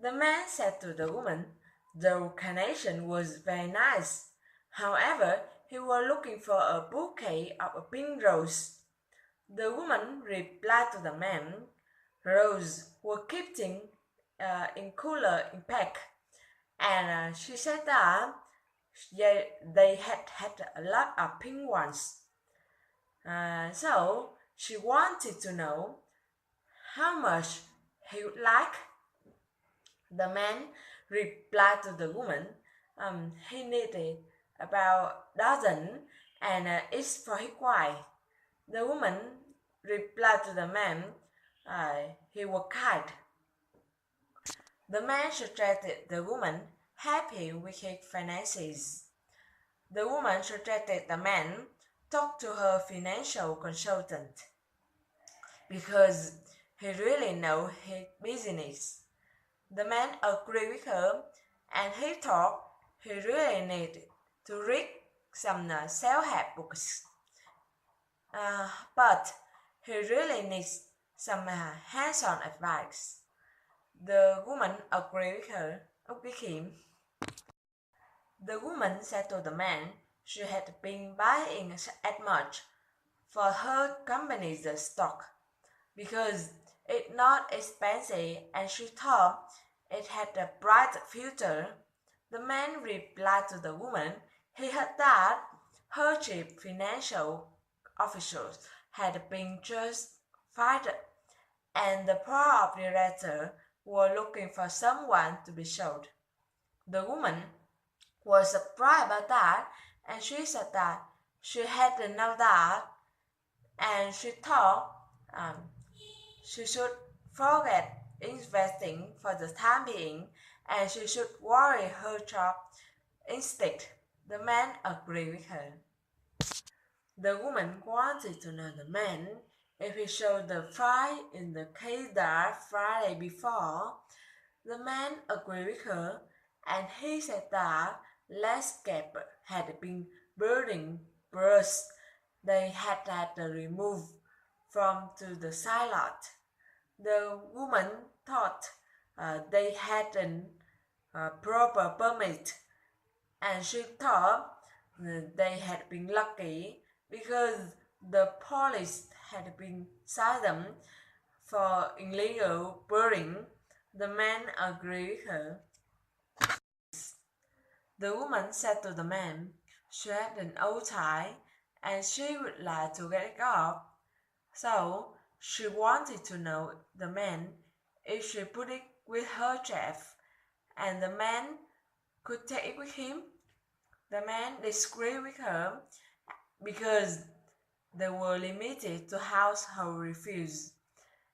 The man said to the woman, "The carnation was very nice. However, he was looking for a bouquet of a pink rose." The woman replied to the man, "Roses were kept in cooler in pack." And she said that they had a lot of pink ones. So she wanted to know how much he would like. The man replied to the woman, he needed about dozen, and it's for his wife. The woman replied to the man, he was kind. The man suggested the woman help him with his finances. The woman suggested the man talk to her financial consultant because he really knows his business. The man agreed with her, and he thought he really needed to read some self-help books. But he really needs some hands-on advice. The woman agreed with him. The woman said to the man she had been buying as much for her company's stock because it's not expensive and she thought it had a bright future. The man replied to the woman he heard that her chief financial officers had been just fired and the board of directors were looking for someone to be sold. The woman was surprised about that, and she said that she hadn't known that, and she thought she should forget investing for the time being, and she should worry her job instead. The man agreed with her. The woman wanted to know the man if he showed the file in the case that Friday before. The man agreed with her, and he said that landscape had been burning brush they had removed from to the side lot. The woman thought they hadn't proper permit, and she thought they had been lucky because the police had been cited them for illegal burning. The man agreed with her. The woman said to the man she had an old tie and she would like to get it off. So she wanted to know the man if she put it with her chef and the man could take it with him. The man disagreed with her because they were limited to household refuse,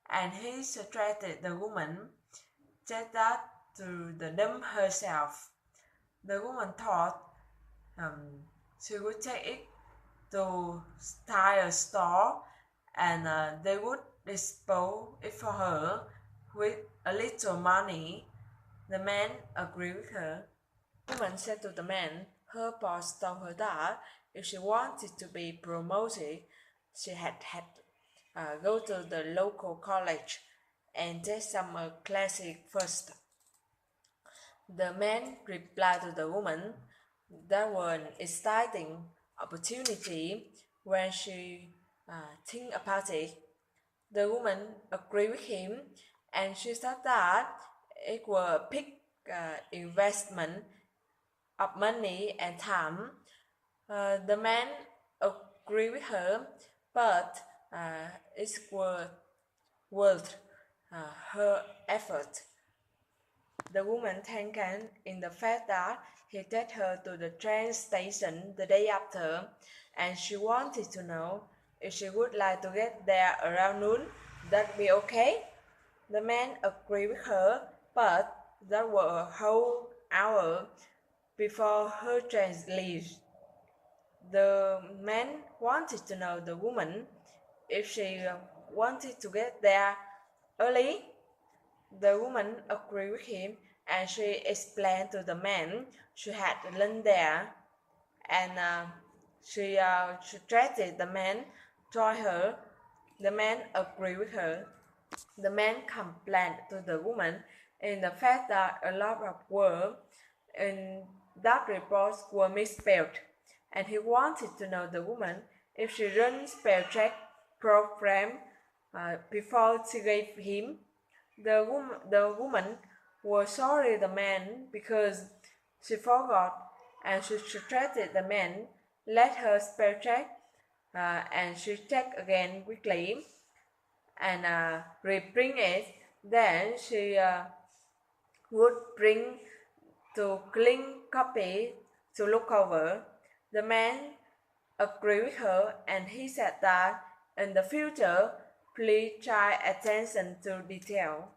and he suggested the woman take that to the dump herself. The woman thought she would take it to tire store and they would dispose it for her with a little money. The man agreed with her. The woman said to the man her boss told her that if she wanted to be promoted, she had go to the local college and take some classes first. The man replied to the woman that was an exciting opportunity when she think about it. The woman agreed with him, and she said that it was a big investment of money and time. The man agreed with her, but it was worth her effort. The woman thanked him in the fact that he took her to the train station the day after, and she wanted to know if she would like to get there around noon. That'd be okay. The man agreed with her, but that was a whole hour before her train leaves. The man wanted to know the woman if she wanted to get there early. The woman agreed with him, and she explained to the man she had learned there, and she suggested the man join her. The man agreed with her. The man complained to the woman in the fact that a lot of words in that report were misspelled, and he wanted to know the woman if she ran spell check program before she gave him. The woman was sorry the man because she forgot, and she suggested the man let her spell check, and she checked again quickly and reprint it. Then she would bring to clean copy to look over. The man agreed with her, and he said that in the future, please try attention to detail.